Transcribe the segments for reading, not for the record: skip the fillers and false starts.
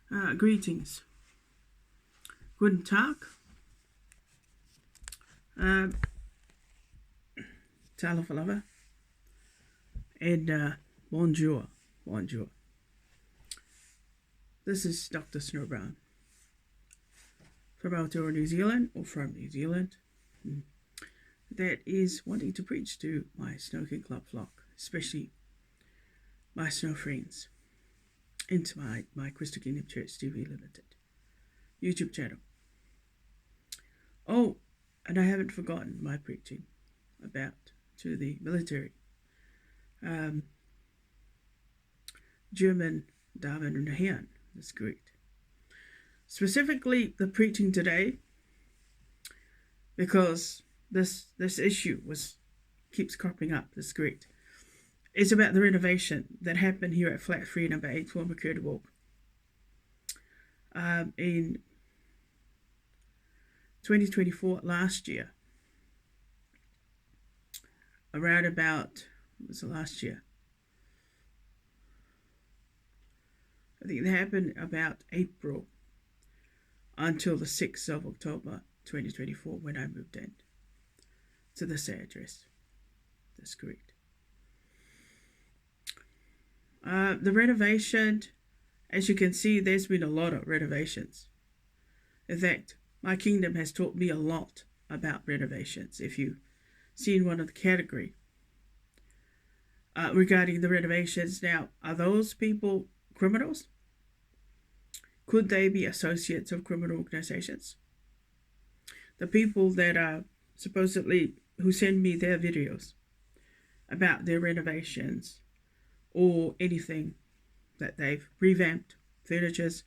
Greetings. Guten Tag. Talafalava. And bonjour. Bonjour. This is Dr. Snowbrown from Aotearoa, New Zealand, or from New Zealand, that is wanting to preach to my Snow King Club flock, especially my snow friends, into my Crystal Kingdom Church TV Limited YouTube channel. Oh, and I haven't forgotten my preaching about to the military. German Damen und Herren, that's great. Specifically, the preaching today, because this issue keeps cropping up. That's great. It's about the renovation that happened here at Flat 3 number 8 for Mccurdy Walk in 2024, last year. Around about, what was it last year? I think it happened about April until the 6th of October 2024 when I moved in to this address. That's correct. The renovation, as you can see, there's been a lot of renovations. In fact, my kingdom has taught me a lot about renovations. If you've seen one of the category regarding the renovations, now, are those people criminals? Could they be associates of criminal organizations? The people that are supposedly who send me their videos about their renovations or anything that they've revamped, furnitures,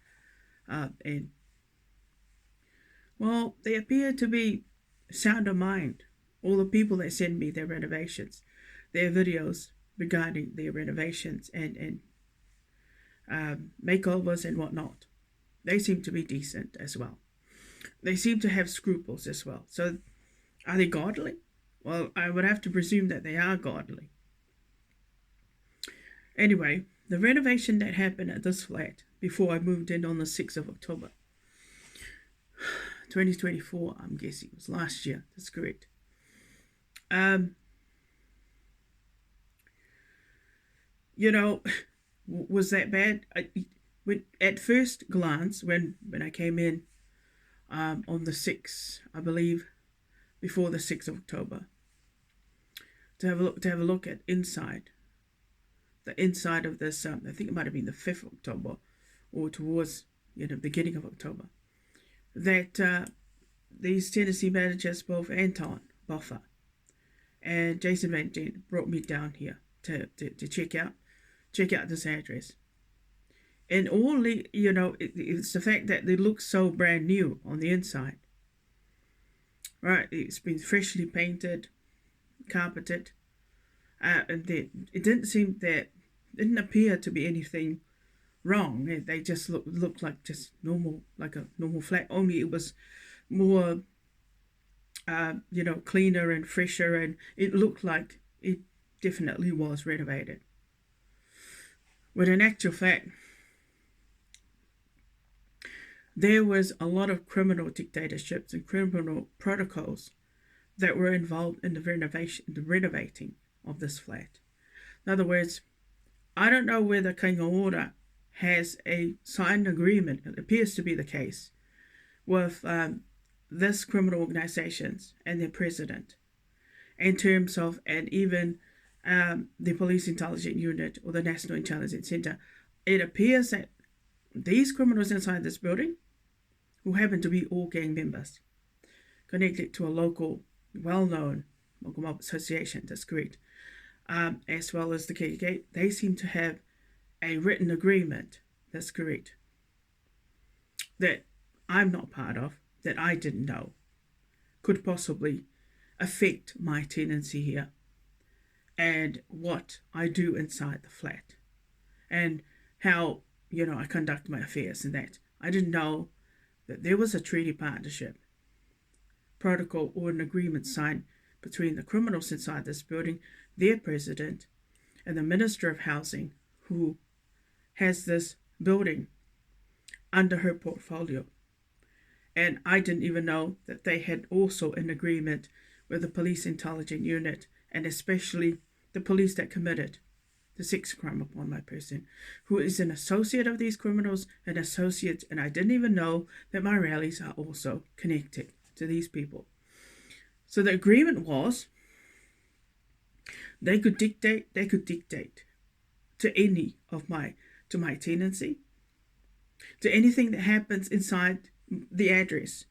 and well, they appear to be sound of mind. All the people that send me their renovations, their videos regarding their renovations and makeovers and whatnot, they seem to be decent as well. They seem to have scruples as well. So are they godly? Well, I would have to presume that they are godly. Anyway, the renovation that happened at this flat before I moved in on the 6th of October 2024, I'm guessing it was last year. That's correct. Was that bad? At first glance, when I came in on the 6th, I believe, before the 6th of October, to have a look at the inside of this. I think it might have been the 5th of October, or towards beginning of October. That these Tennessee managers, both Anton Boffer and Jason Van Dien, brought me down here to check out this address. And only, it's the fact that they look so brand new on the inside. Right, it's been freshly painted, carpeted, and it didn't appear to be anything wrong. They just looked like just normal, like a normal flat. Only it was more, cleaner and fresher, and it looked like it definitely was renovated. When in actual fact, there was a lot of criminal dictatorships and criminal protocols that were involved in the renovating of this flat. In other words, I don't know whether Kainga has a signed agreement, it appears to be the case, with this criminal organizations and their president in terms of, and even the Police Intelligence Unit or the National Intelligence Center. It appears that these criminals inside this building, who happen to be all gang members, connected to a local, well-known local mob association, that's correct, as well as the KKK, they seem to have a written agreement, that's correct, that I'm not part of, that I didn't know, could possibly affect my tenancy here and what I do inside the flat and how, I conduct my affairs and that. I didn't know that there was a treaty partnership, protocol, or an agreement signed between the criminals inside this building, their president, and the Minister of Housing, who has this building under her portfolio. And I didn't even know that they had also an agreement with the police intelligence unit, and especially the police that committed the sex crime upon my person, who is an associate of these criminals, an associate, and I didn't even know that my rallies are also connected to these people. So the agreement was they could dictate to any of my tenancy, to anything that happens inside the address,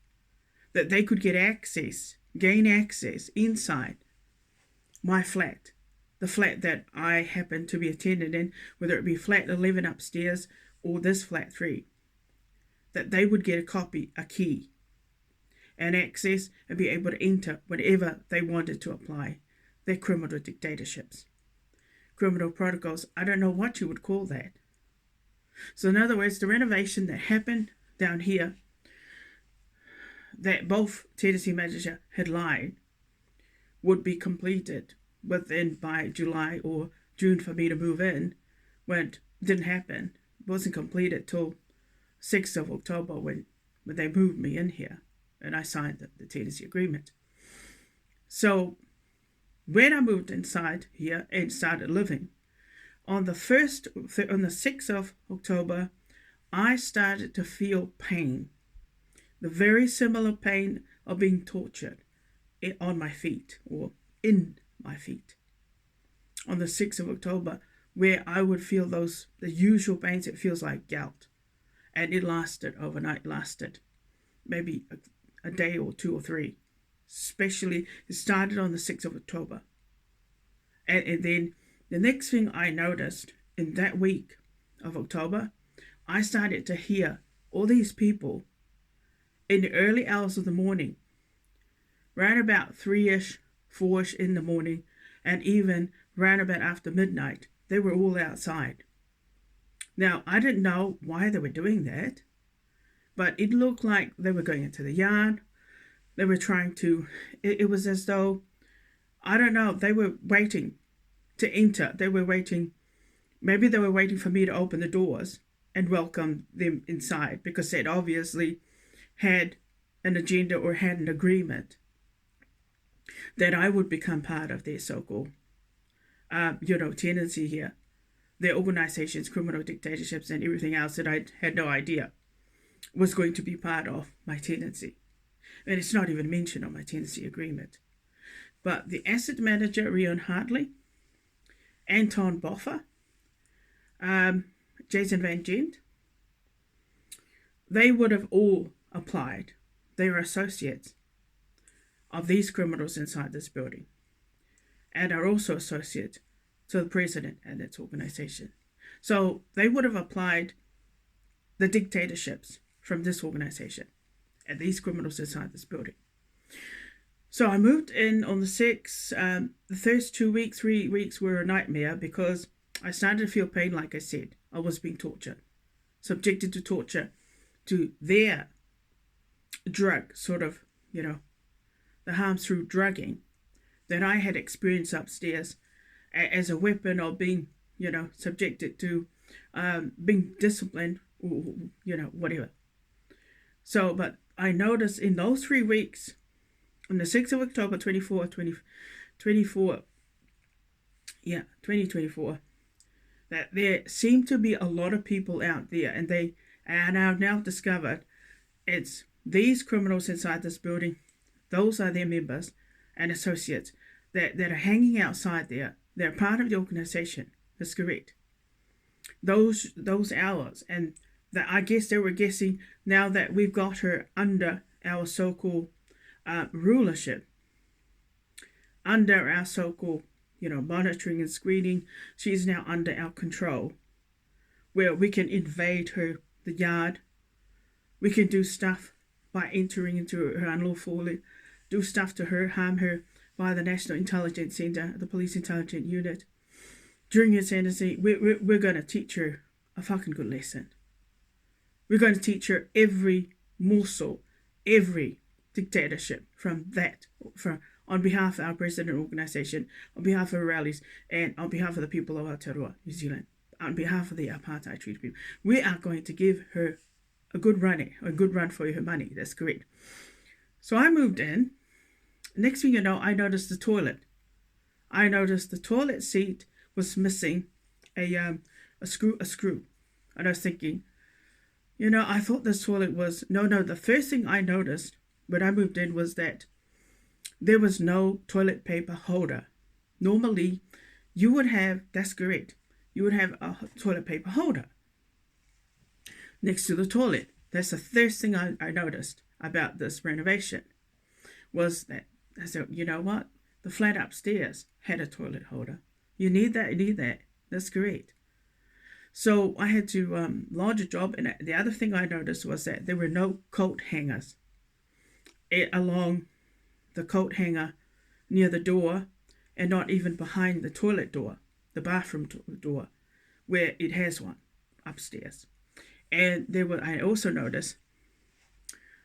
that they could gain access inside my flat, the flat that I happen to be a tenant in, whether it be flat 11 upstairs or this flat 3, that they would get a key, and access and be able to enter whatever they wanted to apply their criminal dictatorships, criminal protocols. I don't know what you would call that. So in other words, the renovation that happened down here, that both tenancy manager had lied, would be completed within by July or June for me to move in, when didn't happen. It wasn't completed till 6th of October when they moved me in here and I signed the tenancy agreement. So when I moved inside here and started living, on the 6th of October, I started to feel pain, the very similar pain of being tortured on my feet or in my feet. On the 6th of October, where I would feel the usual pains, it feels like gout. And it lasted overnight, maybe a day or 2 or 3. Especially, it started on the 6th of October. And then the next thing I noticed in that week of October, I started to hear all these people in the early hours of the morning, right about 3-ish, 4-ish in the morning, and even round about after midnight, they were all outside. Now, I didn't know why they were doing that, but it looked like they were going into the yard. They were trying to, it was as though, I don't know, they were waiting to enter. They were waiting, maybe they were waiting for me to open the doors and welcome them inside, because they'd obviously had an agenda or had an agreement that I would become part of their so-called, tenancy here, their organizations, criminal dictatorships, and everything else that I had no idea was going to be part of my tenancy. And it's not even mentioned on my tenancy agreement. But the asset manager, Rion Hartley, Anton Boffer, Jason Van Gent, they would have all applied. They were associates of these criminals inside this building, and are also associates to the president and its organization. So they would have applied the dictatorships from this organization and these criminals inside this building. So I moved in on the 6th. The first 3 weeks were a nightmare, because I started to feel pain. Like I said, I was being tortured, subjected to torture, to their drug, sort of, the harms through drugging that I had experienced upstairs as a weapon of being, subjected to being disciplined, or, whatever. So, but I noticed in those 3 weeks, on the 6th of October, 2024, that there seemed to be a lot of people out there, and I've now discovered it's these criminals inside this building. Those are their members and associates that are hanging outside there. They're part of the organization. That's correct. Those hours, and that I guess they were guessing, now that we've got her under our so-called rulership, under our so-called, monitoring and screening, she's now under our control, where we can invade the yard. We can do stuff by entering into her unlawfully, do stuff to her, harm her by the National Intelligence Center, the Police Intelligence Unit. During her sentencing, we're going to teach her a fucking good lesson. We're going to teach her every morsel, every dictatorship on behalf of our president organization, on behalf of our rallies, and on behalf of the people of Aotearoa, New Zealand, on behalf of the apartheid treaty people. We are going to give her a good run for your money. That's correct. So I moved in. Next thing you know, I noticed the toilet. I noticed the toilet seat was missing a screw. And I was thinking, I thought this toilet was no. The first thing I noticed when I moved in was that there was no toilet paper holder. Normally, you would have, that's correct, you would have a toilet paper holder next to the toilet. That's the first thing I noticed about this renovation was that I said, you know what? The flat upstairs had a toilet holder. You need that. That's correct. So I had to lodge a job. And the other thing I noticed was that there were no coat hangers along the coat hanger near the door, and not even behind the toilet door, the bathroom door, where it has one upstairs. And I also noticed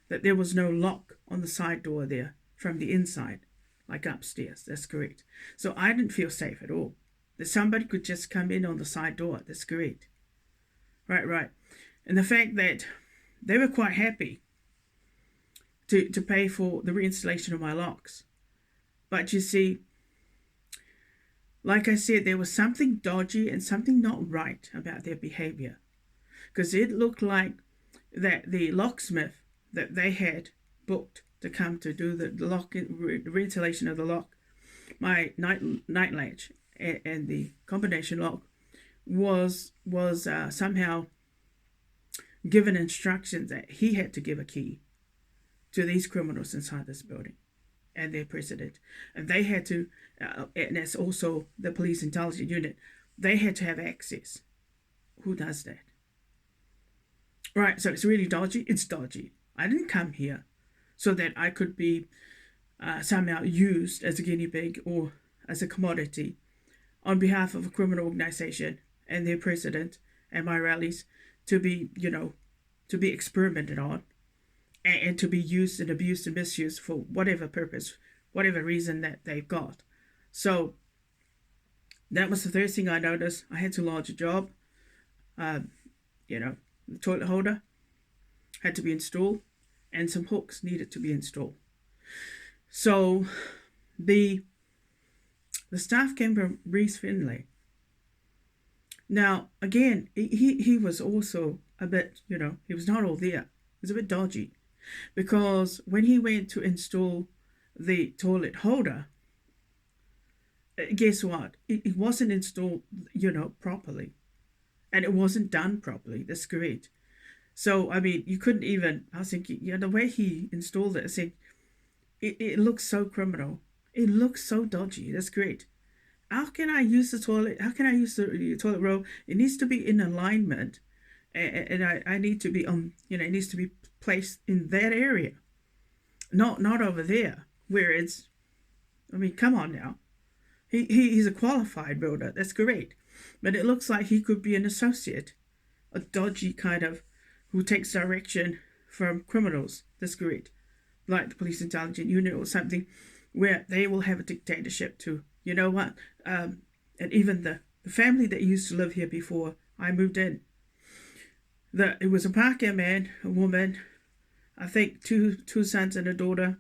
that there was no lock on the side door there from the inside, like upstairs. That's correct. So I didn't feel safe at all. That somebody could just come in on the side door. That's correct. Right. And the fact that they were quite happy to pay for the reinstallation of my locks. But you see, like I said, there was something dodgy and something not right about their behavior. Because it looked like that the locksmith that they had booked to come to do the reinstallation of the lock, my night latch and the combination lock, was somehow given instructions that he had to give a key to these criminals inside this building and their president. And they had to, and that's also the police intelligence unit, they had to have access. Who does that? Right, so it's really dodgy. It's dodgy. I didn't come here so that I could be somehow used as a guinea pig or as a commodity on behalf of a criminal organization and their president and my rallies to be, to be experimented on and to be used and abused and misused for whatever purpose, whatever reason that they've got. So that was the first thing I noticed. I had to lodge a job. The toilet holder had to be installed and some hooks needed to be installed. So the staff came from Reese Finlay. Now, again, he was also a bit, he was not all there. It was a bit dodgy because when he went to install the toilet holder, guess what? It wasn't installed, properly. And it wasn't done properly. That's correct. So, I mean, you couldn't even, I was thinking, the way he installed it, I said, it looks so criminal. It looks so dodgy. That's great. How can I use the toilet? How can I use the toilet roll? It needs to be in alignment. And I need to be it needs to be placed in that area. Not over there where it's, I mean, come on now. He's a qualified builder. That's great. But it looks like he could be an associate, a dodgy kind of, who takes direction from criminals. That's great. Like the police intelligence unit or something, where they will have a dictatorship too. You know what? And even the family that used to live here before I moved in, it was a Parker man, a woman, I think two sons and a daughter.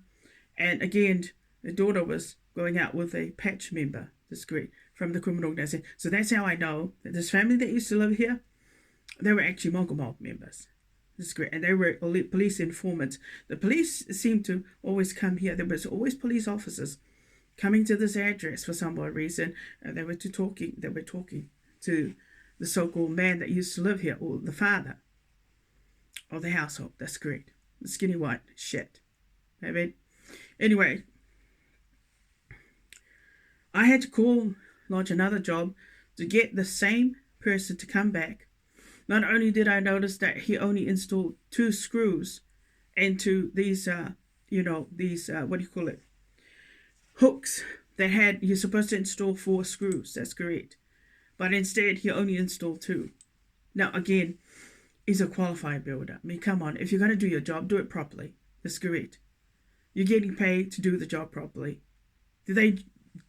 And again, the daughter was going out with a patch member. That's great. From the criminal organization. So that's how I know that this family that used to live here, they were actually Mogul members. This is great. And they were police informants. The police seemed to always come here. There was always police officers coming to this address for some odd reason. And they were talking to the so-called man that used to live here, or the father of the household. That's great. The skinny white shit. I mean, anyway, I had to lodge another job to get the same person to come back. Not only did I notice that he only installed 2 screws into these, hooks that you're supposed to install 4 screws. That's correct. But instead, he only installed 2. Now, again, he's a qualified builder. I mean, come on. If you're going to do your job, do it properly. That's correct. You're getting paid to do the job properly. Do they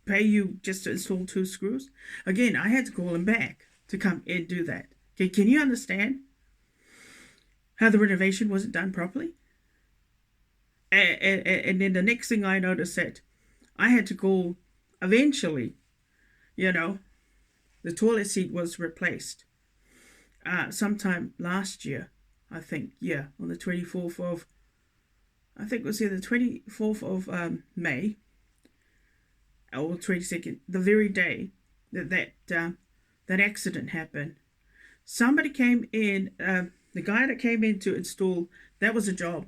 pay you just to install 2 screws? Again, I had to call him back to come and do that. Okay, can you understand? how the renovation wasn't done properly. And then the next thing I noticed that I had to go, eventually, you know, the toilet seat was replaced sometime last year, I think. Yeah, on the 24th of, I think it was either the 24th of May or 22nd, the very day that accident happened. Somebody came in, the guy that came in to install, that was a job.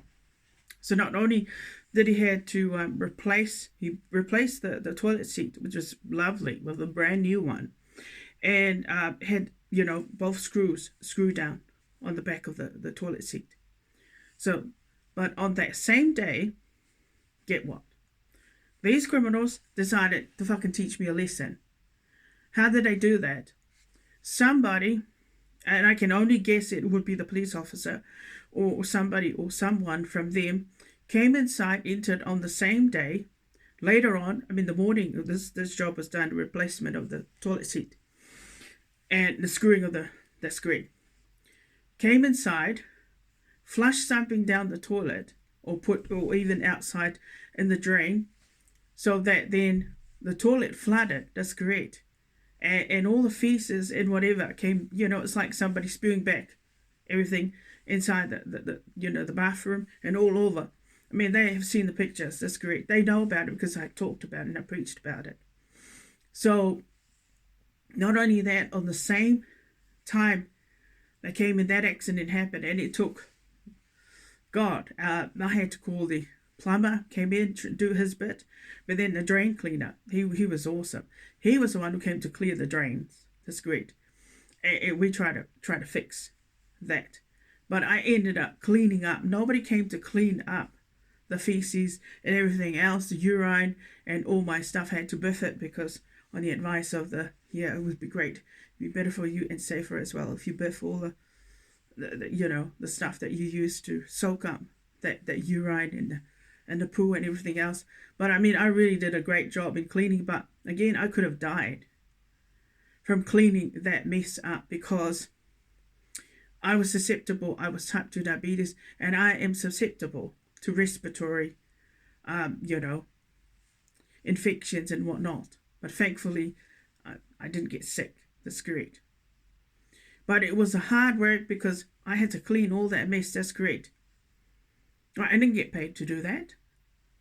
So not only did he had to he replaced the toilet seat, which was lovely, with a brand new one, and had, both screws screwed down on the back of the toilet seat. So, but on that same day, get what? These criminals decided to fucking teach me a lesson. How did they do that? Somebody, and I can only guess it would be the police officer or somebody or someone from them, came inside, entered on the same day. Later on, the morning, this job was done, replacement of the toilet seat and the screwing of the screen. Came inside, flushed something down the toilet or even outside in the drain, so that then the toilet flooded. That's correct. And all the feces and whatever came, it's like somebody spewing back everything inside the bathroom and all over. They have seen the pictures. That's correct. They know about it because I talked about it and I preached about it. So, not only that, on the same time they came in, that accident happened, and it took, God, I had to call the plumber, came in to do his bit, but then the drain cleaner, he was awesome. He was the one who came to clear the drains. That's great. And we try to fix that. But I ended up cleaning up. Nobody came to clean up the feces and everything else, the urine and all my stuff. I had to biff it because on the advice of it would be great. It'd be better for you and safer as well if you biff all the stuff that you use to soak up that urine and the poo and everything else. But I really did a great job in cleaning. But again, I could have died from cleaning that mess up because I was susceptible. I was type 2 diabetes, and I am susceptible to respiratory, infections and whatnot. But thankfully, I didn't get sick. That's great. But it was a hard work because I had to clean all that mess. That's great. I didn't get paid to do that.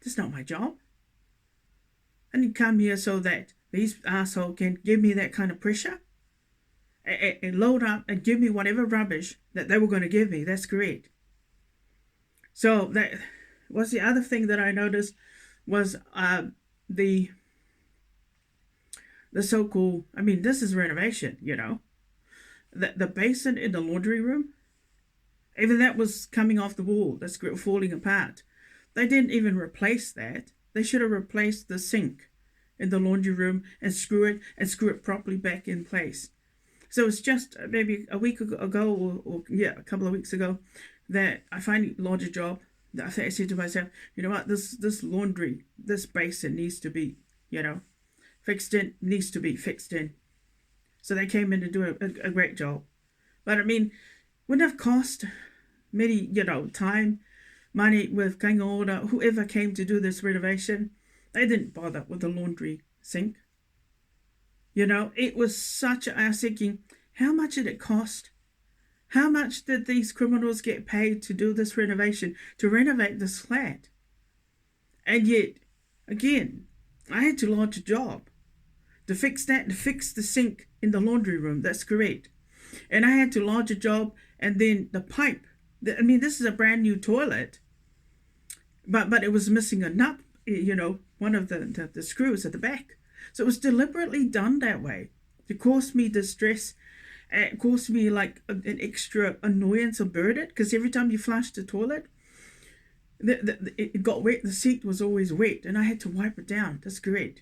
That's not my job. I didn't come here so that these assholes can give me that kind of pressure and load up and give me whatever rubbish that they were going to give me. That's great. So that was the other thing that I noticed was the so-called, this is renovation, the basin in the laundry room, even that was coming off the wall. That's falling apart. They didn't even replace that. They should have replaced the sink in the laundry room and screw it properly back in place. So it's just maybe a week ago or a couple of weeks ago that I finally launched a job. That I said to myself, you know what, this laundry, this basin needs to be, fixed in, needs to be fixed in. So they came in to do a great job. But wouldn't have cost many, time, money with Kainga order, whoever came to do this renovation. They didn't bother with the laundry sink. It was such I was thinking, how much did it cost? How much did these criminals get paid to do this renovation, to renovate this flat? And yet, again, I had to launch a job to fix that, to fix the sink in the laundry room. That's correct. And I had to launch a job, and then the pipe. This is a brand new toilet, but it was missing a nut, one of the screws at the back. So it was deliberately done that way to cause me distress. It caused me like an extra annoyance or burden, because every time you flushed the toilet, it got wet. The seat was always wet, and I had to wipe it down. That's correct.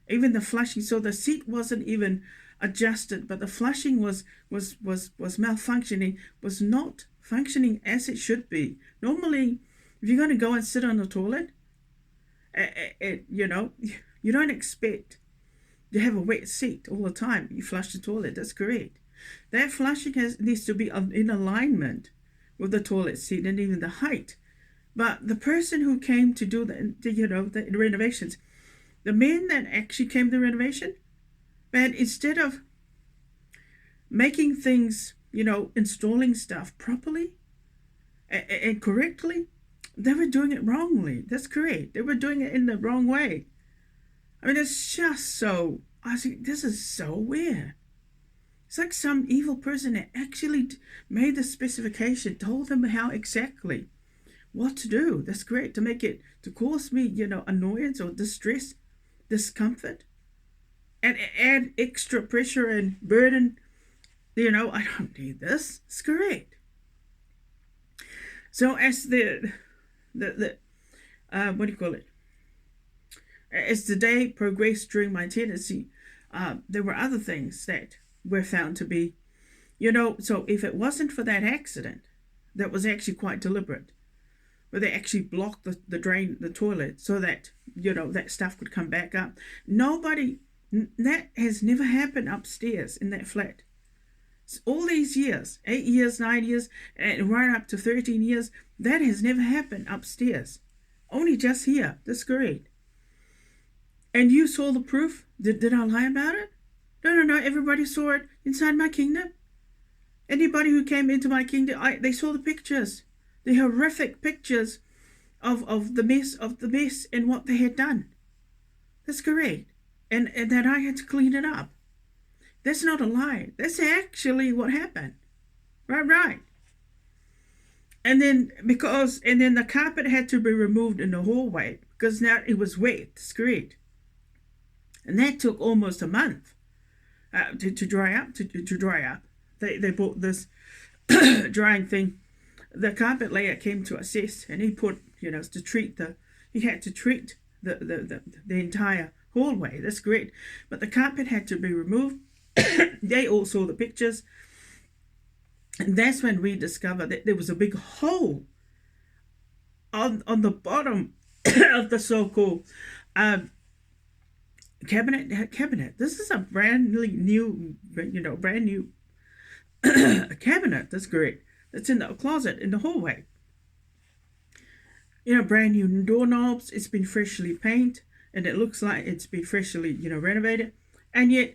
Even the flushing, so the seat wasn't even adjusted, but the flushing was malfunctioning, was not functioning as it should be. Normally, if you're going to go and sit on the toilet, you don't expect to have a wet seat all the time. You flush the toilet. That's correct. That flushing needs to be in alignment with the toilet seat and even the height. But the person who came to do the renovations, the men that actually came to the renovation, man, instead of making things, installing stuff properly and correctly, they were doing it wrongly. That's correct. They were doing it in the wrong way. I mean, it's just so, I think this is so weird. It's like some evil person that actually made the specification, told them how exactly what to do. That's great. To cause me, annoyance or distress, discomfort, and add extra pressure and burden. I don't need this. It's correct. So as the what do you call it? As the day progressed during my tenancy, there were other things that were found to be, so if it wasn't for that accident, that was actually quite deliberate, where they actually blocked the drain, the toilet, so that, that stuff could come back up. That has never happened upstairs in that flat. All these years, 8 years, 9 years, and right up to 13 years, that has never happened upstairs. Only just here. That's great. And you saw the proof? Did I lie about it? No. Everybody saw it inside my kingdom. Anybody who came into my kingdom, they saw the pictures. The horrific pictures of the mess and what they had done. That's correct. And that I had to clean it up. That's not a lie. That's actually what happened. Right. And then the carpet had to be removed in the hallway because now it was wet. It's correct. And that took almost a month to dry up. To dry up. They bought this drying thing. The carpet layer came to assess, and he put, he had to treat the entire hallway. That's great. But the carpet had to be removed. They all saw the pictures. And that's when we discovered that there was a big hole on the bottom of the so-called cabinet. This is a brand new cabinet. That's great. It's in the closet in the hallway. Brand new doorknobs. It's been freshly painted, and it looks like it's been freshly, renovated. And yet,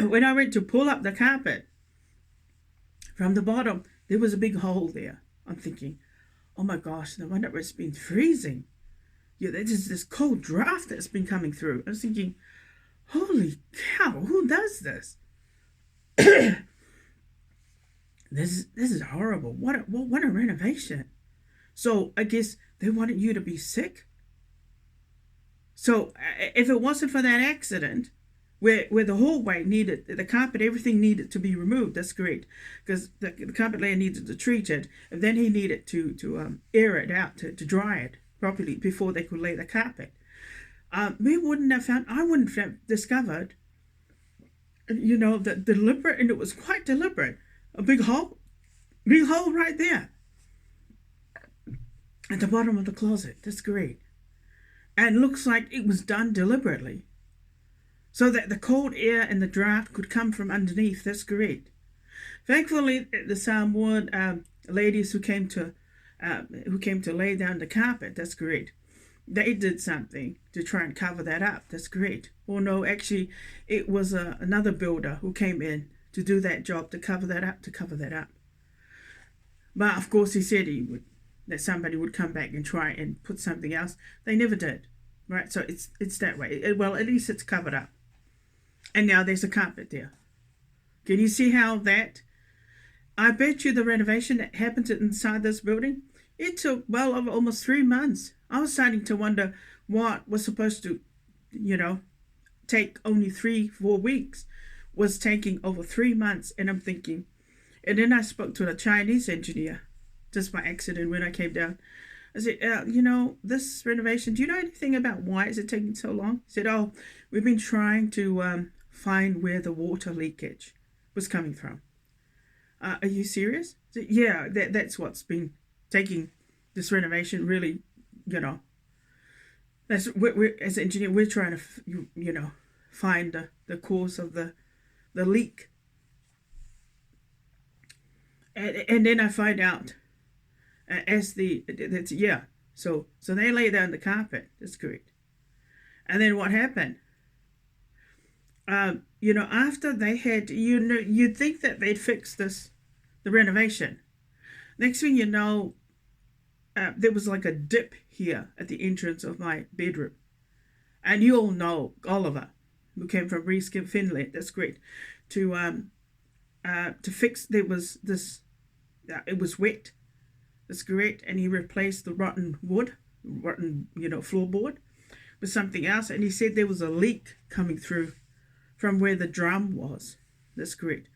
when I went to pull up the carpet from the bottom, there was a big hole there. I'm thinking, oh my gosh, no wonder it's been freezing. There's this cold draft that's been coming through. I was thinking, holy cow, who does this? This is horrible. What a renovation. So I guess they wanted you to be sick. So if it wasn't for that accident, where the hallway needed, the carpet, everything needed to be removed, that's great. Because the carpet layer needed to treat it, and then he needed to air it out, to dry it properly before they could lay the carpet. I wouldn't have discovered, the deliberate, and it was quite deliberate, a big hole right there at the bottom of the closet. That's great. And looks like it was done deliberately, so that the cold air and the draft could come from underneath. That's great. Thankfully, the Samoan ladies who came to lay down the carpet, that's great. They did something to try and cover that up. That's great. Or no, actually, it was another builder who came in to do that job, to cover that up. But of course, he said that somebody would come back and try and put something else. They never did, right? So it's that way. Well, at least it's covered up. And now there's a carpet there. Can you see how that? I bet you the renovation that happened inside this building, it took well over almost 3 months. I was starting to wonder what was supposed to, take only 3-4 weeks, was taking over 3 months. And I'm thinking, and then I spoke to a Chinese engineer just by accident when I came down. I said, this renovation, do you know anything about why is it taking so long? He said, oh, we've been trying to find where the water leakage was coming from. Are you serious? I said, yeah, that's what's been taking this renovation really, that's we're as an engineer, we're trying to, find the cause of the leak. And then I find out as that's yeah. So they lay down the carpet. That's correct. And then what happened? After they had, you'd think that they'd fix the renovation. Next thing you know, there was like a dip here at the entrance of my bedroom. And you all know Oliver, who came from Reskin, Finland. That's great. To fix, there was this, it was wet. That's correct. And he replaced the rotten floorboard with something else. And he said there was a leak coming through from where the drum was. That's correct.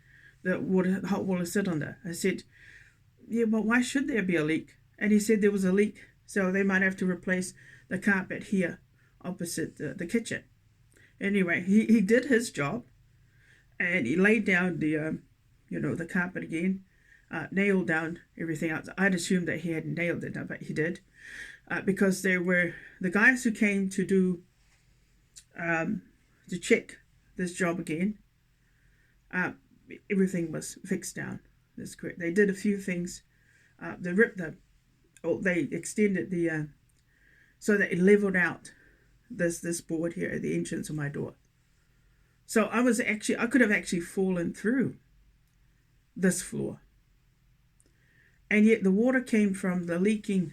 The hot water sit on there. I said, yeah, but why should there be a leak? And he said there was a leak, so they might have to replace the carpet here opposite the kitchen. Anyway, he did his job, and he laid down the carpet again, nailed down everything else. I'd assumed that he hadn't nailed it, but he did, because there were the guys who came to check this job again. Everything was fixed down. That's correct. They did a few things. They extended so that it leveled out this board here at the entrance of my door. So I could have actually fallen through this floor. And yet the water came from the leaking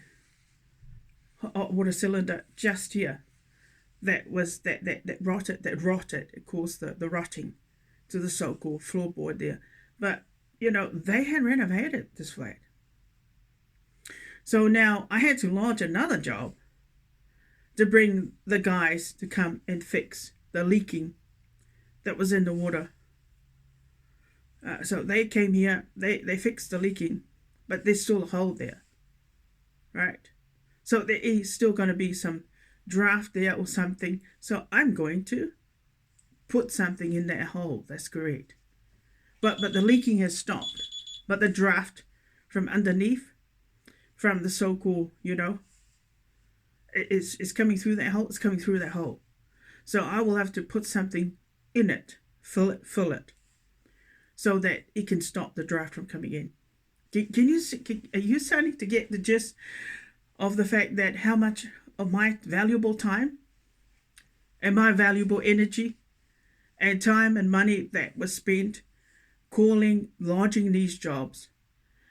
hot water cylinder just here. That rotted. It caused the rotting to the so-called floorboard there. But they had renovated this flat. So now I had to launch another job to bring the guys to come and fix the leaking that was in the water. So they came here, they fixed the leaking, but there's still a hole there, right? So there is still going to be some draft there or something. So I'm going to put something in that hole. That's correct. But the leaking has stopped. But the draft from underneath, from the so-called, it's coming through that hole. It's coming through that hole. So I will have to put something in it, fill it, so that it can stop the draft from coming in. Are you starting to get the gist of the fact that how much of my valuable time and my valuable energy and time and money that was spent launching these jobs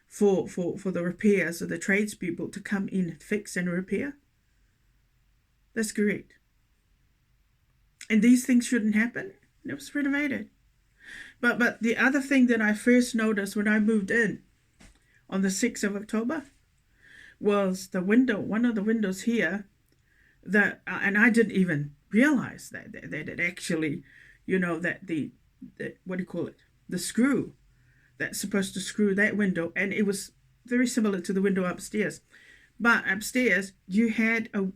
for the repairs of the tradespeople to come in and fix and repair? That's correct. And these things shouldn't happen. It was renovated. But the other thing that I first noticed when I moved in on the 6th of October was one of the windows here, and I didn't even realize that it actually, that the what do you call it? The screw that's supposed to screw that window, and it was very similar to the window upstairs. But upstairs, you had a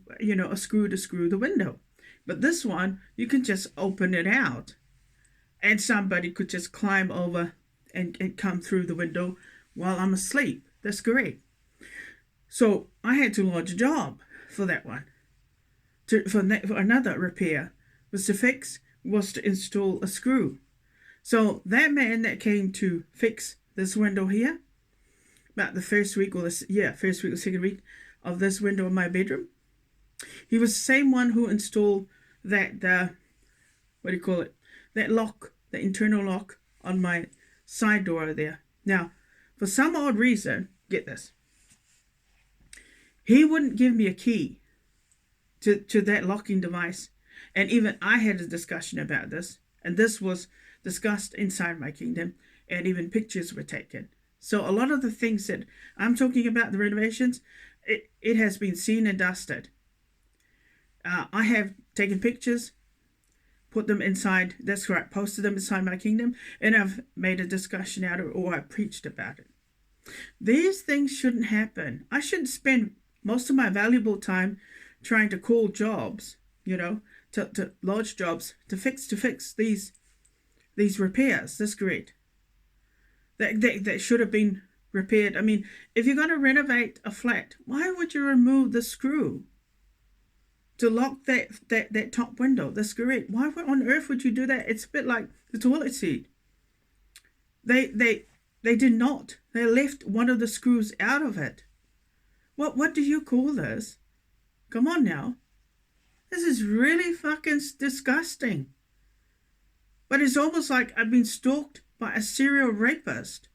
screw to screw the window. But this one, you can just open it out, and somebody could just climb over and come through the window while I'm asleep. That's great. So I had to lodge a job for that one. For another repair was to install a screw. So that man that came to fix this window here, about the first week or second week of this window in my bedroom, he was the same one who installed that that lock, the internal lock on my side door there. Now, for some odd reason, get this, he wouldn't give me a key to that locking device. And even I had a discussion about this, and this was discussed inside my kingdom, and even pictures were taken. So a lot of the things that I'm talking about, the renovations, it has been seen and dusted. I have taken pictures, put them inside, that's right, posted them inside my kingdom, and I've made a discussion out of it, or I preached about it. These things shouldn't happen. I shouldn't spend most of my valuable time trying to call jobs, to lodge jobs, to fix these repairs. That's great. That should have been repaired. I mean, if you're going to renovate a flat, why would you remove the screw to lock that top window? That's great. Why on earth would you do that? It's a bit like the toilet seat. They did not. They left one of the screws out of it. What do you call this? Come on now. This is really fucking disgusting. But it's almost like I've been stalked by a serial rapist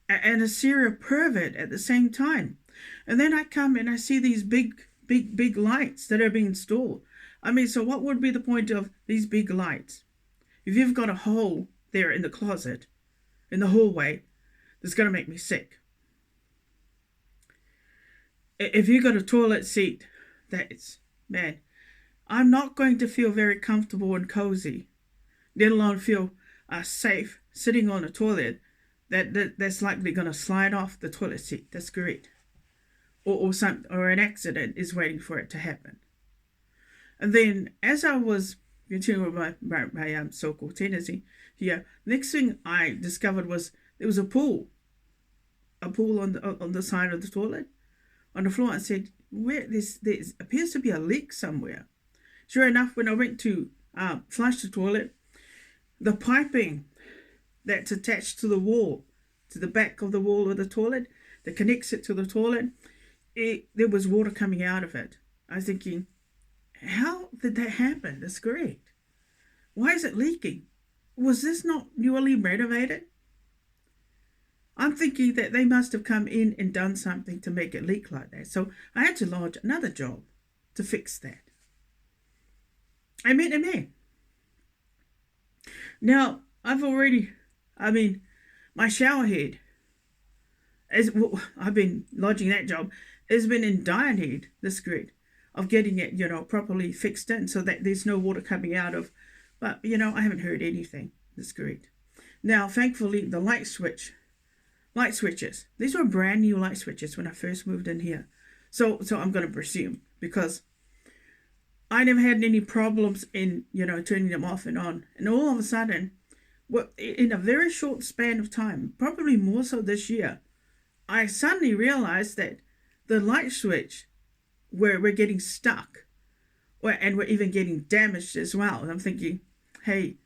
and a serial pervert at the same time. And then I come and I see these big lights that are being installed. I mean, so what would be the point of these big lights? If you've got a hole there in the closet, in the hallway, that's going to make me sick. If you've got a toilet seat, man, I'm not going to feel very comfortable and cozy, let alone feel safe sitting on a toilet that's likely going to slide off the toilet seat. That's great. Or an accident is waiting for it to happen. And then as I was continuing with my so-called tendency here, next thing I discovered was there was a pool on the side of the toilet, on the floor. I said, "Where there appears to be a leak somewhere." Sure enough, when I went to flush the toilet, the piping that's attached to the wall, to the back of the wall of the toilet, that connects it to the toilet, there was water coming out of it. I was thinking, how did that happen? That's great. Why is it leaking? Was this not newly renovated? I'm thinking that they must have come in and done something to make it leak like that. So I had to lodge another job to fix that. Amen. Now, my shower head, I've been lodging that job, has been in dire need, this grid, of getting it, properly fixed in so that there's no water coming out of. But, I haven't heard anything, this grid. Now, thankfully, the light switches, these were brand new light switches when I first moved in here. So I'm going to presume, because I never had any problems in, turning them off and on. And all of a sudden, in a very short span of time, probably more so this year, I suddenly realized that the light switch we're getting stuck, and we're even getting damaged as well. And I'm thinking, hey,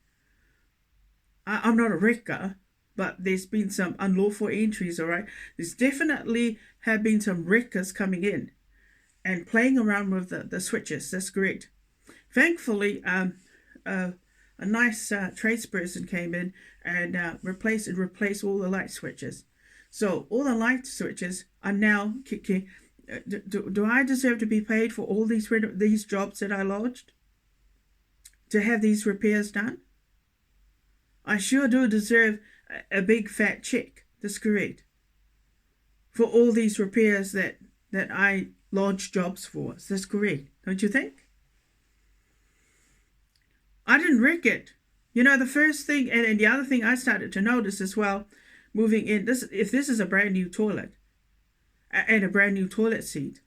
I'm not a wrecker, but there's been some unlawful entries, all right? There's definitely have been some wreckers coming in and playing around with the switches. That's great. Thankfully, a nice tradesperson came in and replaced all the light switches. So all the light switches are now kicking. Do I deserve to be paid for all these jobs that I lodged? To have these repairs done? I sure do deserve a big fat check. That's correct. For all these repairs that I lodged jobs for. That's correct. Don't you think? I didn't wreck it. The first thing and the other thing I started to notice as well, moving in, if this is a brand new toilet and a brand new toilet seat,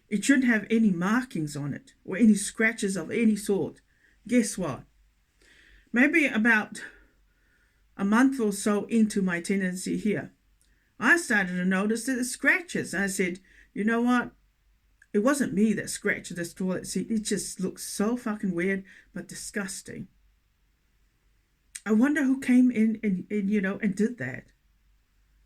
it shouldn't have any markings on it or any scratches of any sort. Guess what? Maybe about a month or so into my tenancy here, I started to notice that the scratches. And I said, you know what? It wasn't me that scratched this toilet seat. It just looks so fucking weird, but disgusting. I wonder who came in and did that.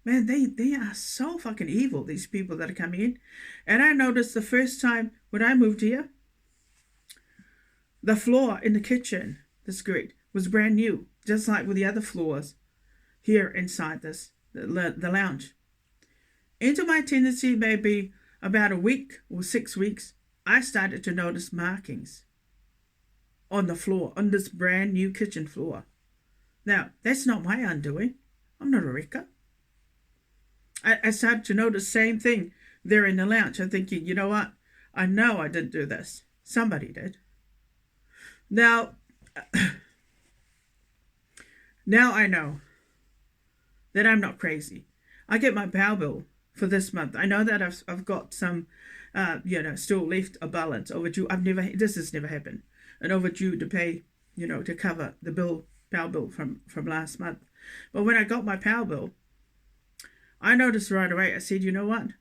Man, they are so fucking evil, these people that are coming in. And I noticed the first time when I moved here, the floor in the kitchen, this grid, was brand new, just like with the other floors here inside the lounge. Into my tenancy, maybe about a week or 6 weeks, I started to notice markings on the floor, on this brand new kitchen floor. Now, that's not my undoing. I'm not a wrecker. I started to notice the same thing there in the lounge. I'm thinking, you know what? I know I didn't do this. Somebody did. Now I know that I'm not crazy. I get my power bill for this month. I know that I've got some, still left a balance overdue. This has never happened. An overdue to pay, to cover the power bill from last month. But when I got my power bill, I noticed right away. I said, you know what?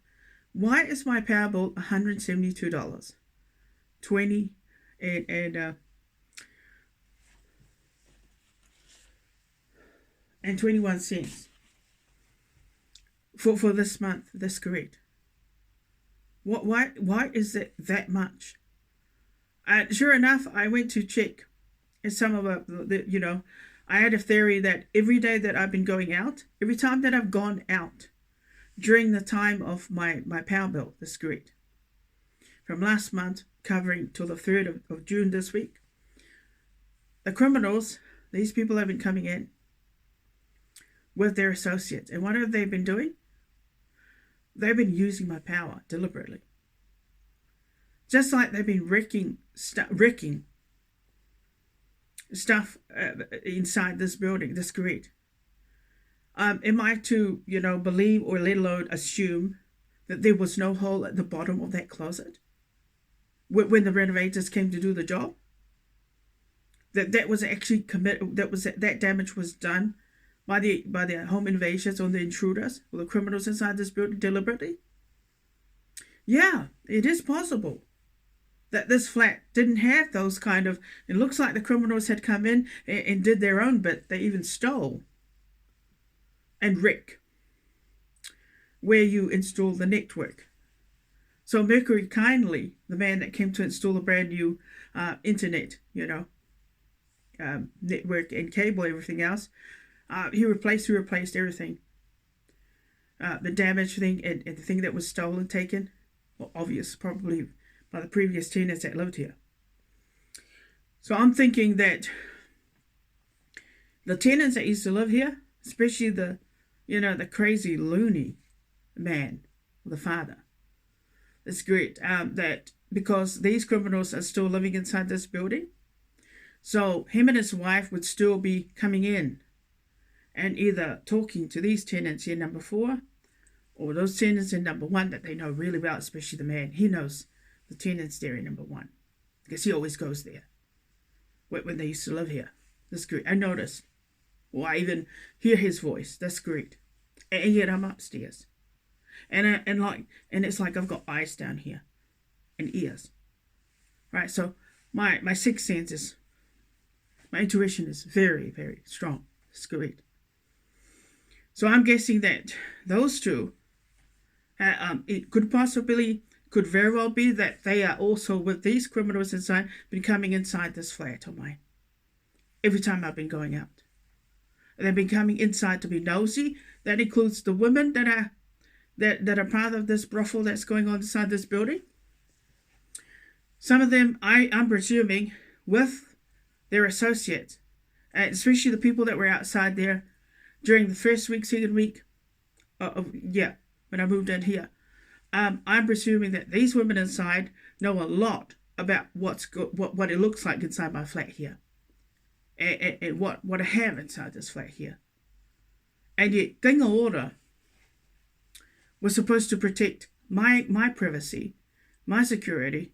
Why is my power bill $172? 21 cents for this month. That's correct. Why is it that much? And sure enough, I went to check some of I had a theory that every day that I've been going out, every time that I've gone out during the time of my power bill, this grid, from last month covering till the 3rd of June this week, the criminals, these people have been coming in with their associates. And what have they been doing? They've been using my power deliberately. Just like they've been wrecking stuff inside this building, this grid. Am I to, believe or let alone assume that there was no hole at the bottom of that closet when the renovators came to do the job? That was actually committed. That damage was done by the home invasions or the intruders or the criminals inside this building deliberately. Yeah, it is possible that this flat didn't have those kind of. It looks like the criminals had come in and did their own bit. They even stole and wreck where you install the network. So Mccurdy kindly, the man that came to install a brand new internet, network and cable, everything else, he replaced everything. The damaged thing and the thing that was stolen, taken, well, obvious, probably by the previous tenants that lived here. So I'm thinking that the tenants that used to live here, especially the crazy loony man, the father, it's great that because these criminals are still living inside this building, so him and his wife would still be coming in and either talking to these tenants here, number 4, or those tenants in number 1 that they know really well, especially the man. He knows the tenants there in number 1 because he always goes there when they used to live here. That's great. I noticed, or I even hear his voice. That's great. And yet I'm upstairs, and it's like I've got eyes down here and ears, right? So my sixth sense is, my intuition is very, very strong. It's great. So I'm guessing that those two, it could very well be that they are also with these criminals inside, been coming inside this flat of mine every time I've been going out. And they've been coming inside to be nosy. That includes the women that are part of this brothel that's going on inside this building. Some of them, I'm presuming, with their associates, especially the people that were outside there during the first week, second week, when I moved in here. I'm presuming that these women inside know a lot about what it looks like inside my flat here, and what I have inside this flat here. And yet, Kainga order was supposed to protect my privacy, my security,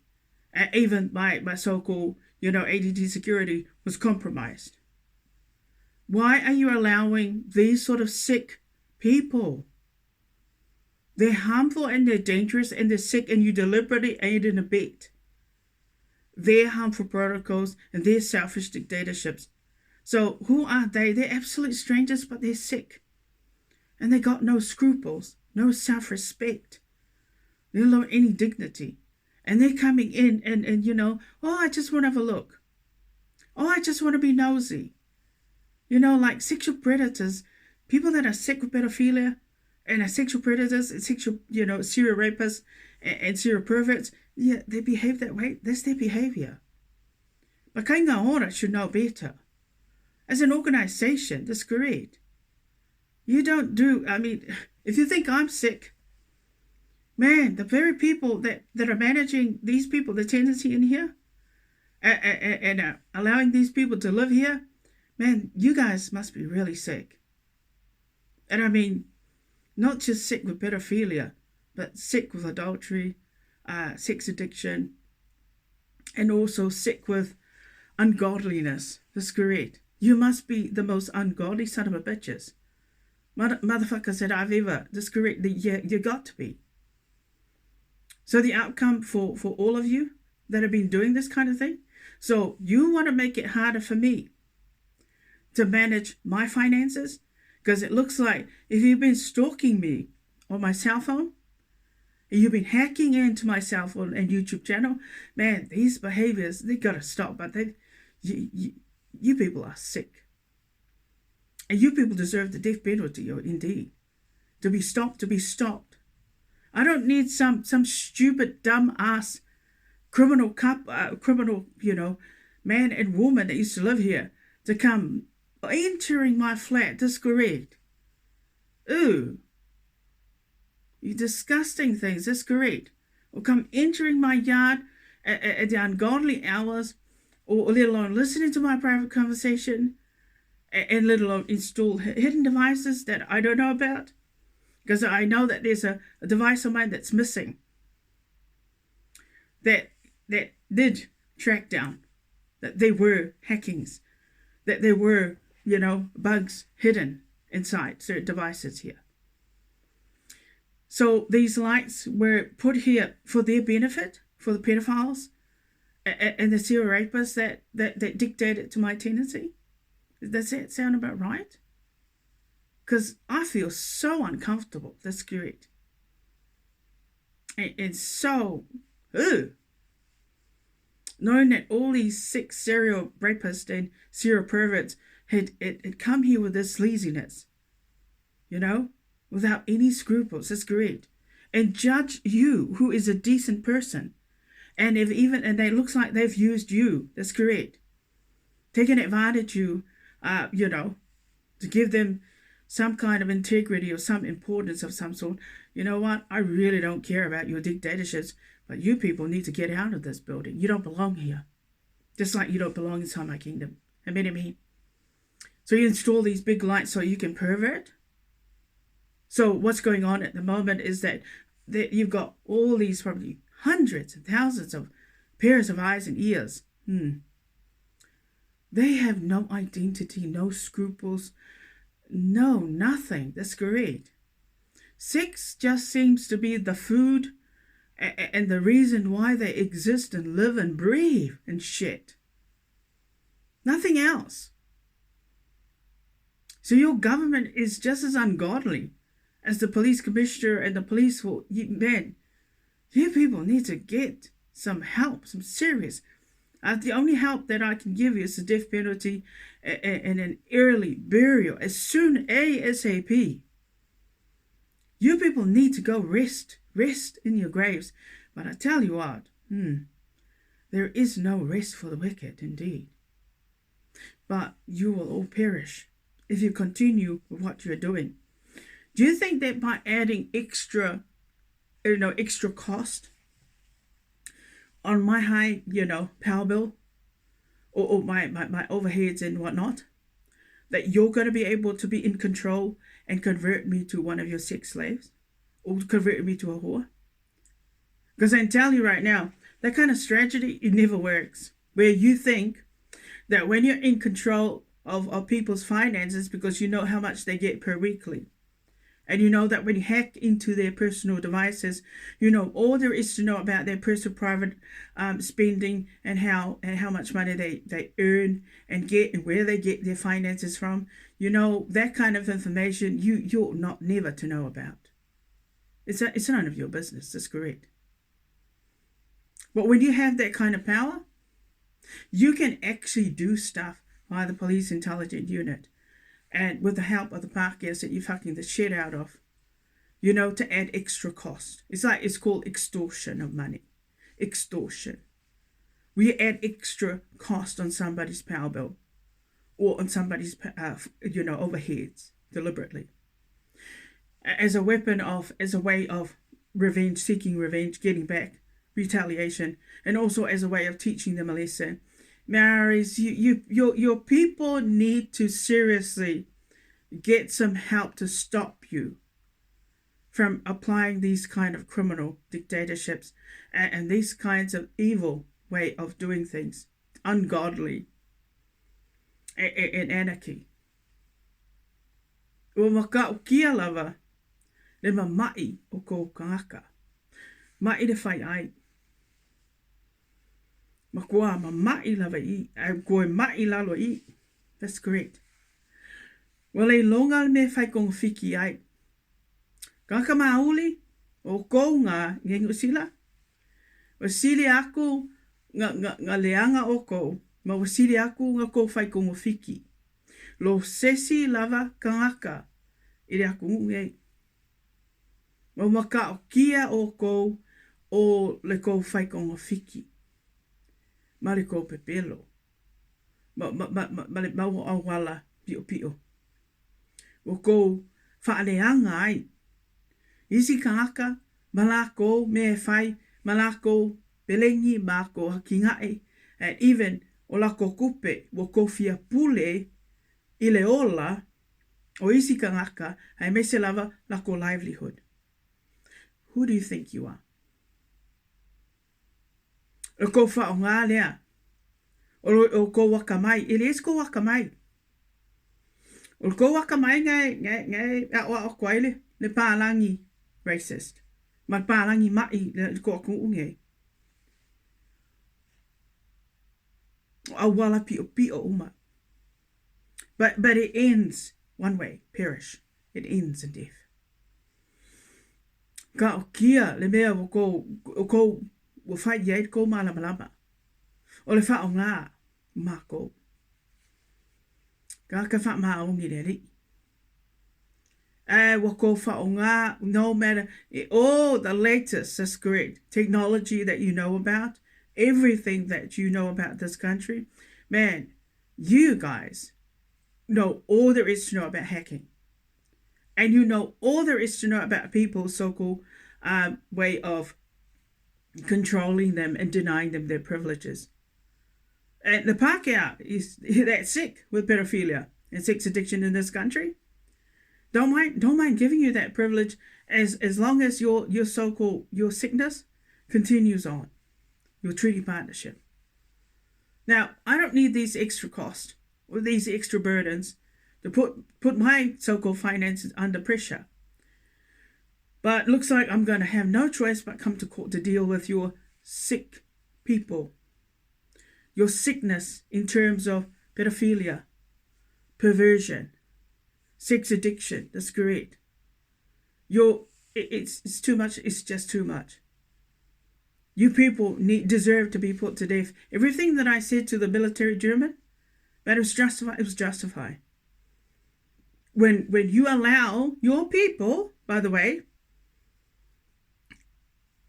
and even my so-called ADT security was compromised. Why are you allowing these sort of sick people? They're harmful and they're dangerous and they're sick, and you deliberately aid and abet their harmful protocols and their selfish dictatorships. So who are they? They're absolute strangers, but they're sick. And they got no scruples, no self-respect. They don't know any dignity. And they're coming in and I just want to have a look. Oh, I just want to be nosy. Like sexual predators, people that are sick with pedophilia and are sexual predators and sexual, serial rapists and serial perverts, yeah, they behave that way. That's their behavior. But Kainga Ora should know better. As an organization, that's great. You don't if you think I'm sick, man, the very people that are managing these people, the tenancy in here, and allowing these people to live here, man, you guys must be really sick. And not just sick with pedophilia, but sick with adultery, sex addiction, and also sick with ungodliness. That's correct. You must be the most ungodly son of a bitches. Motherfuckers that I've ever. That's correct. You got to be. So the outcome for all of you that have been doing this kind of thing, so you want to make it harder for me to manage my finances? Because it looks like if you've been stalking me on my cell phone You've been hacking into my cell phone and YouTube channel. Man, these behaviors, they gotta stop. But you people are sick. And you people deserve the death penalty, indeed. To be stopped, to be stopped. I don't need some stupid, dumb-ass criminal, man and woman that used to live here to come entering my flat. That's correct. Ooh. You disgusting things. That's correct. Or come entering my yard at the ungodly hours, or let alone listening to my private conversation, and let alone install hidden devices that I don't know about. Because I know that there's a device of mine that's missing that did track down that they were hackings, that there were, bugs hidden inside certain devices here. So these lights were put here for their benefit, for the pedophiles and the serial rapists that dictated to my tenancy. Does that sound about right? Because I feel so uncomfortable. That's correct. And so, knowing that all these sick serial rapists and serial perverts had come here with this sleaziness, without any scruples. That's correct. And judge you, who is a decent person, and they looks like they've used you. That's correct. Taking advantage of you, to give them some kind of integrity or some importance of some sort. You know what? I really don't care about your dictatorships, but you people need to get out of this building. You don't belong here. Just like you don't belong inside my kingdom. Amen. So you install these big lights so you can pervert. So what's going on at the moment is that you've got all these probably hundreds and thousands of pairs of eyes and ears. They have no identity, no scruples, no, nothing. That's great. Sex just seems to be the food and the reason why they exist and live and breathe and shit. Nothing else. So your government is just as ungodly as the police commissioner and the police will. Man, you people need to get some help, some serious. The only help that I can give you is the death penalty and an early burial as soon ASAP. You people need to go rest in your graves. But I tell you what, there is no rest for the wicked, indeed. But you will all perish if you continue with what you're doing. Do you think that by adding extra cost on my high, power bill or my overheads and whatnot, that you're going to be able to be in control and convert me to one of your sex slaves or convert me to a whore? Because I can tell you right now, that kind of strategy, it never works. Where you think that when you're in control of people's finances because you know how much they get per weekly, and you know that when you hack into their personal devices, you know all there is to know about their personal private spending and how much money they earn and get and where they get their finances from. That kind of information you're not never to know about. It's none of your business. That's correct. But when you have that kind of power, you can actually do stuff by the police intelligence unit. And with the help of the Pākehās that you're fucking the shit out of, to add extra cost. It's called extortion of money. Extortion. We add extra cost on somebody's power bill or on somebody's, overheads deliberately. As a way of revenge, seeking revenge, getting back, retaliation, and also as a way of teaching them a lesson. Maoris, your people need to seriously get some help to stop you from applying these kind of criminal dictatorships and these kinds of evil way of doing things, ungodly and anarchy. O maka o kia lava le mai o ko kangaka. Mai le whai ai. Makua ma mai lava I. Au koe mai lalo I. That's correct. Well, e longa me whai kong whiki ai. Kaka mauli o ko ngā ngengu sila. Wasili aku ngā leanga o ko, ma wasili aku ngā ko whai kongo whiki. Lo sesi lava kangaka, ire aku ngungai. Ma maka o kia o ko o le ko whai kongo whiki. Ma le ko pepelo. Ma le mau awala pio pio. O ko whaaleanga ai. Isi kangaka, malako me whai, malako belengi mako hakingai, and even o lako kupe o ko fia pule i le ola o isi kangaka ai mese lava lako livelihood. Who do you think you are? O ko wha o ngā lea. O ko wakamai. Ele es ko wakamai. O ko wakamai ngai awa o kwaile le pālangi racist. Ma pālangi mai le ko aku unge. A wala pio uma. But it ends one way, perish. It ends in death. Ka o kia le mea o ko whai iei ko malama. O le wha o ngā mako. Ka wha maa o ngi reri. Wako wha o ngā, no matter, the latest, that's correct, technology that you know about, everything that you know about this country, man, you guys know all there is to know about hacking. And you know all there is to know about people's so-called way of controlling them and denying them their privileges. And the Pākehā is that sick with pedophilia and sex addiction in this country. Don't mind giving you that privilege as long as your so-called your sickness continues on, your treaty partnership. Now, I don't need these extra costs or these extra burdens to put my so-called finances under pressure. But looks like I'm going to have no choice but come to court to deal with your sick people. Your sickness in terms of pedophilia, perversion, sex addiction, that's correct. It's too much, it's just too much. You people deserve to be put to death. Everything that I said to the military German, that was justified, it was justified. When you allow your people, by the way,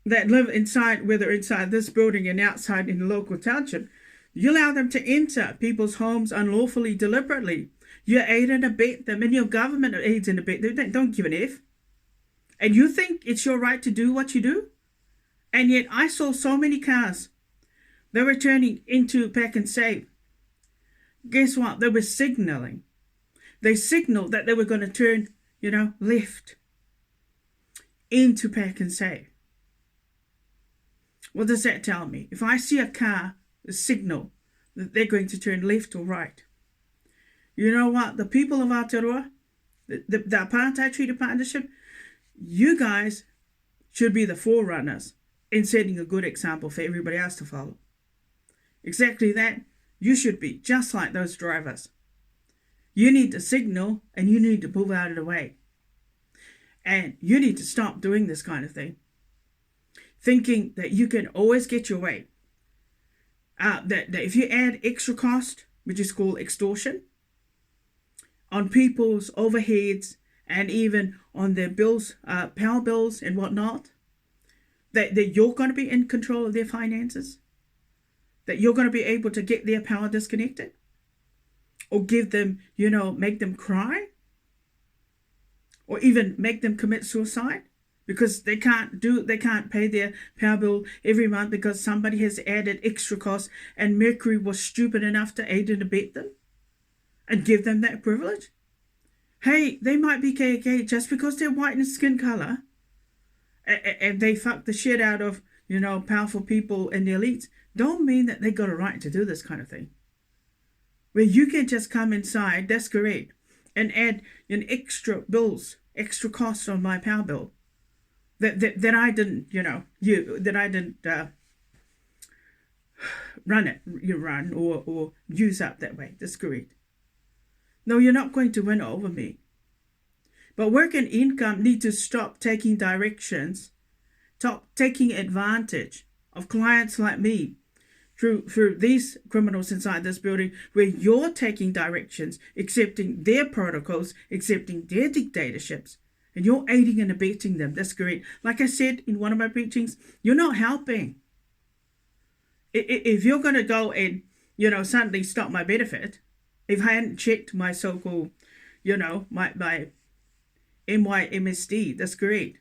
that live inside, whether inside this building and outside in the local township, you allow them to enter people's homes unlawfully, deliberately. You aid and abet them, and your government aids and abet them. Don't give an F. And you think it's your right to do what you do? And yet I saw so many cars. They were turning into Pack and Save. Guess what? They were signaling. They signaled that they were going to turn, left into Pack and Save. What does that tell me? If I see a car, a signal that they're going to turn left or right. You know what? The people of Aotearoa, the Apartheid Treaty Partnership, you guys should be the forerunners in setting a good example for everybody else to follow. Exactly that. You should be just like those drivers. You need to signal and you need to move out of the way. And you need to stop doing this kind of thing. Thinking that you can always get your way. That if you add extra cost, which is called extortion, on people's overheads and even on their bills, power bills and whatnot, that you're going to be in control of their finances, that you're going to be able to get their power disconnected, or give them, make them cry, or even make them commit suicide because they can't pay their power bill every month because somebody has added extra costs and Mccurdy was stupid enough to aid and abet them and give them that privilege. Hey, they might be KK just because they're white in skin color and they fuck the shit out of, powerful people and the elites, don't mean that they got a right to do this kind of thing. Where you can just come inside, that's correct, and add an extra bills, extra costs on my power bill that I didn't, that I didn't run or use up that way. That's correct. No, you're not going to win over me. But work and income need to stop taking directions taking advantage of clients like me through these criminals inside this building, where you're taking directions, accepting their protocols, accepting their dictatorships, and you're aiding and abetting them. That's great. Like I said in one of my preachings, you're not helping. If you're going to go and, suddenly stop my benefit, if I hadn't checked my so-called, my MYMSD, that's great.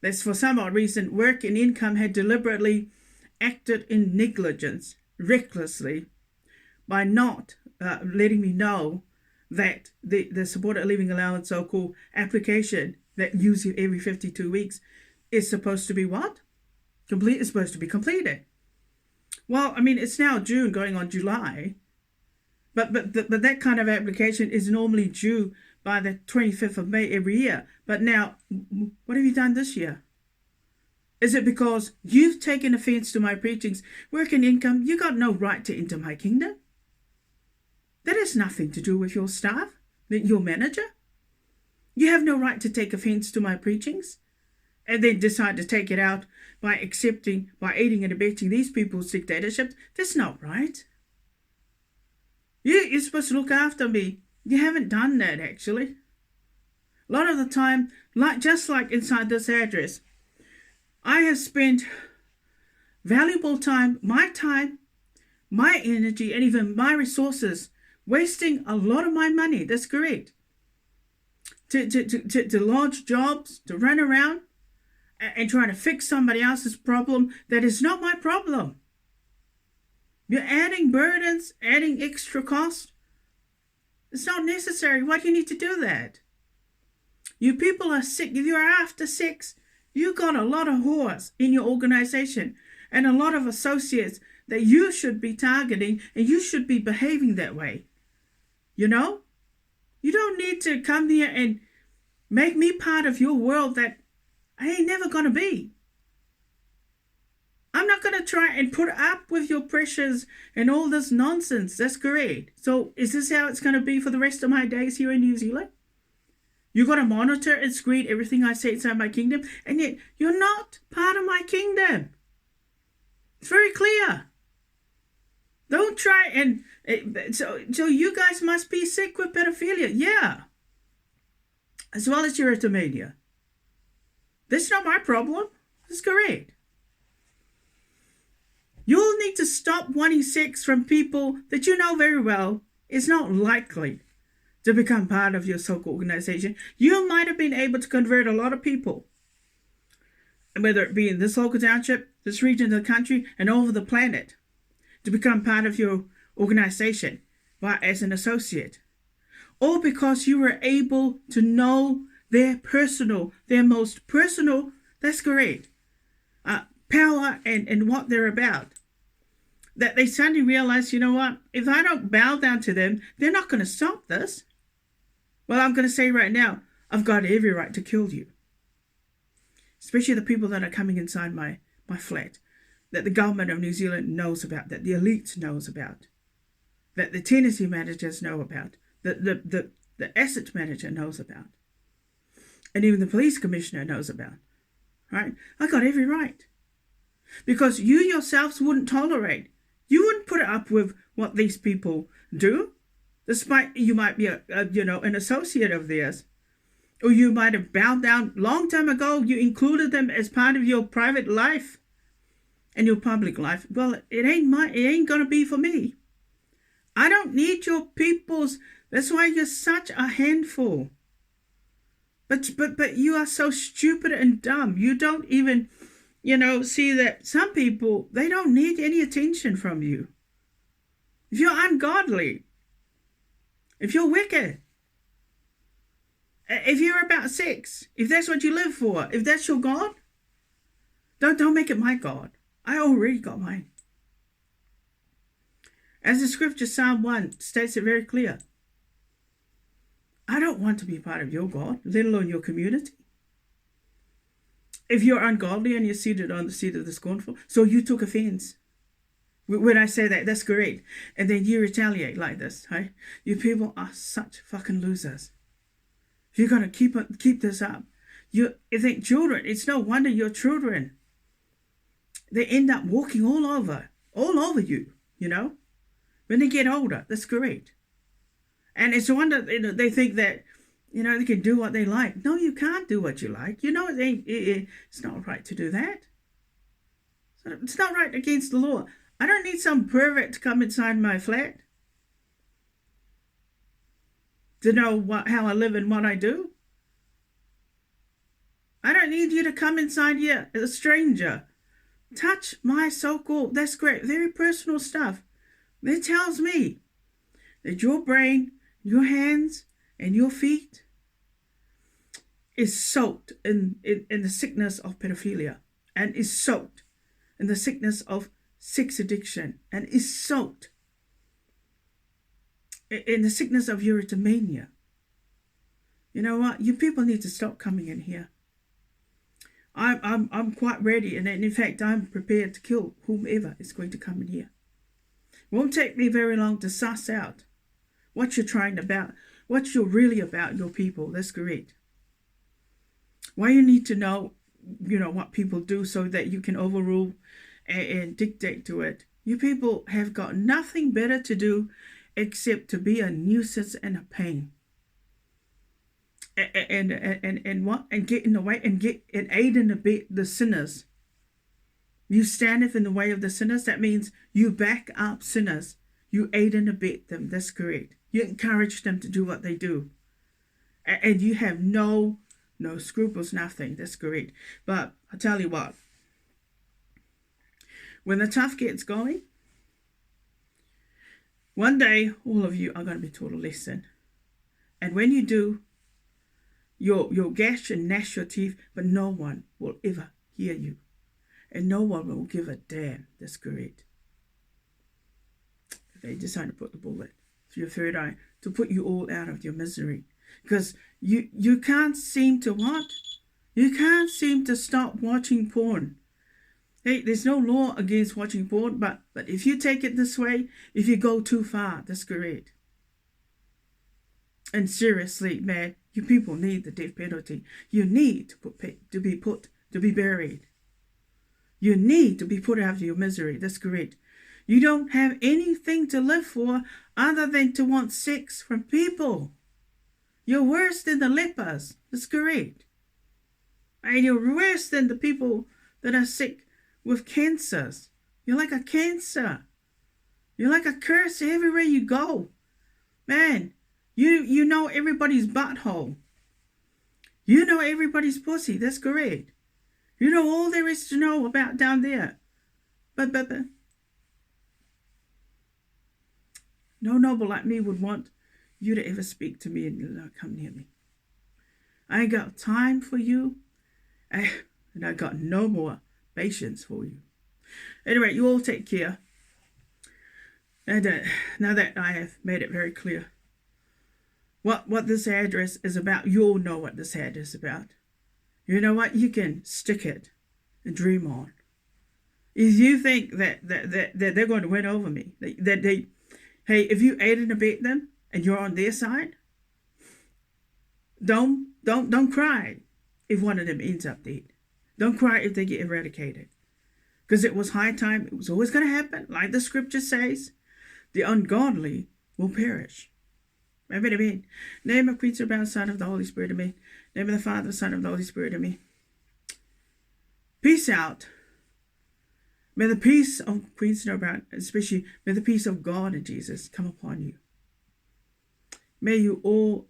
That's for some odd reason, work and income had deliberately acted in negligence, recklessly, by not letting me know that the supported living allowance so-called application that usually every 52 weeks is supposed to be what? It's supposed to be completed. Well, I mean, it's now June going on July, but that kind of application is normally due by the 25th of May every year. But now, what have you done this year? Is it because you've taken offense to my preachings? Work and income, you got no right to enter my kingdom. That has nothing to do with your staff, your manager. You have no right to take offense to my preachings and then decide to take it out by aiding and abetting these people's dictatorships. That's not right. You're supposed to look after me. You haven't done that, actually. A lot of the time, just like inside this address, I have spent valuable time, my energy, and even my resources, wasting a lot of my money. That's correct. To lodge jobs, to run around and trying to fix somebody else's problem that is not my problem. You're adding burdens, adding extra cost. It's not necessary. Why do you need to do that? You people are sick. If you're after sex, you got a lot of whores in your organization and a lot of associates that you should be targeting, and you should be behaving that way. You don't need to come here and make me part of your world that I ain't never going to be. I'm not going to try and put up with your pressures and all this nonsense. That's correct. So is this how it's going to be for the rest of my days here in New Zealand? You're going to monitor and screen everything I say inside my kingdom, and yet you're not part of my kingdom. It's very clear. Don't try and... So you guys must be sick with pedophilia. Yeah. As well as erotomania. That's not my problem. That's correct. You'll need to stop wanting sex from people that you know very well is not likely to become part of your so-called organization. You might have been able to convert a lot of people, whether it be in this local township, this region of the country, and over the planet, to become part of your organization as an associate. Or because you were able to know their most personal, that's correct, power and what they're about. That they suddenly realize, you know what, if I don't bow down to them, they're not going to stop this. Well, I'm going to say right now, I've got every right to kill you. Especially the people that are coming inside my flat, that the government of New Zealand knows about, that the elites knows about, that the tenancy managers know about, that the asset manager knows about, and even the police commissioner knows about. Right? I got every right. Because you yourselves wouldn't tolerate, you wouldn't put up with what these people do, despite you might be an associate of theirs, or you might have bowed down long time ago. You included them as part of your private life and your public life. Well, it ain't gonna be for me. I don't need your people's. That's why you're such a handful. But you are so stupid and dumb. You don't even, see that some people, they don't need any attention from you. If you're ungodly, if you're wicked, if you're about sex, if that's what you live for, if that's your God, don't make it my God. I already got mine. As the scripture, Psalm 1, states it very clear. I don't want to be part of your God, let alone your community. If you're ungodly and you're seated on the seat of the scornful, so you took offense. When I say that, that's correct. And then you retaliate like this, right? You people are such fucking losers. If you're going to keep this up, You think children, it's no wonder your children, they end up walking all over you, when they get older. That's correct. And it's a wonder, they think that, they can do what they like. No, you can't do what you like. It's not right to do that. It's not right against the law. I don't need some pervert to come inside my flat to know how I live and what I do. I don't need you to come inside here, a stranger, touch my so-called, that's great, very personal stuff. That tells me that your brain, your hands, and your feet is soaked in the sickness of pedophilia, and is soaked in the sickness of sex addiction, and is soaked in the sickness of erotomania. You know what? You people need to stop coming in here. I'm quite ready, and in fact, I'm prepared to kill whomever is going to come in here. It won't take me very long to suss out what you're really about, your people. That's correct. Why you need to know, what people do so that you can overrule and dictate to it. You people have got nothing better to do except to be a nuisance and a pain. And get in the way and aid and abet the sinners. You standeth in the way of the sinners. That means you back up sinners. You aid and abet them. That's correct. You encourage them to do what they do. And you have no scruples, nothing. That's correct. But I tell you what, when the tough gets going, one day all of you are going to be taught a lesson. And when you do, you'll gash and gnash your teeth, but no one will ever hear you. And no one will give a damn. That's correct. They decide to put the bullet through your third eye to put you all out of your misery. Because you can't seem to what? You can't seem to stop watching porn. Hey, there's no law against watching porn, but if you take it this way, if you go too far, that's correct. And seriously, man, you people need the death penalty. You need to be buried. You need to be put out of your misery. That's correct. You don't have anything to live for other than to want sex from people. You're worse than the lepers. That's correct. And you're worse than the people that are sick with cancers. You're like a cancer. You're like a curse everywhere you go. Man, you know everybody's butthole. You know everybody's pussy. That's correct. You know all there is to know about down there. But no noble like me would want you to ever speak to me and not come near me. I ain't got time for you, and I got no more patience for you. Anyway, you all take care. And now that I have made it very clear what this address is about, you all know what this address is about. You know what? You can stick it and dream on. If you think that they're going to win over me, hey, if you aid and abet them and you're on their side, don't cry if one of them ends up dead. Don't cry if they get eradicated. Because it was high time. It was always going to happen. Like the scripture says, the ungodly will perish. Amen. Name of Queen Snowbound, Son of the Holy Spirit, amen. Name of the Father, Son of the Holy Spirit, amen. Peace out. May the peace of Queen Snowbound, especially may the peace of God and Jesus come upon you. May you all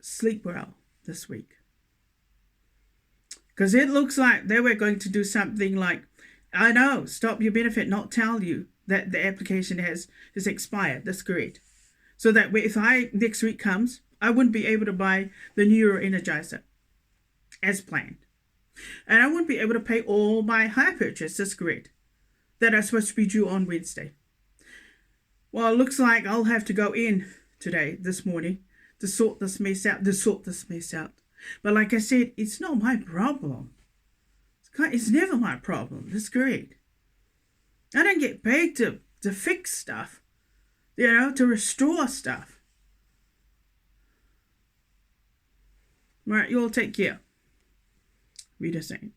sleep well this week. Because it looks like they were going to do something like, I know, stop your benefit, not tell you that the application has expired. That's correct. So that if next week comes, I wouldn't be able to buy the Neuro Energizer as planned. And I wouldn't be able to pay all my hire purchase. That's correct. That are supposed to be due on Wednesday. Well, it looks like I'll have to go in this morning, to sort this mess out. But like I said, it's not my problem. It's never my problem. That's correct. I don't get paid to fix stuff, to restore stuff. Right, you all take care. Reader saying.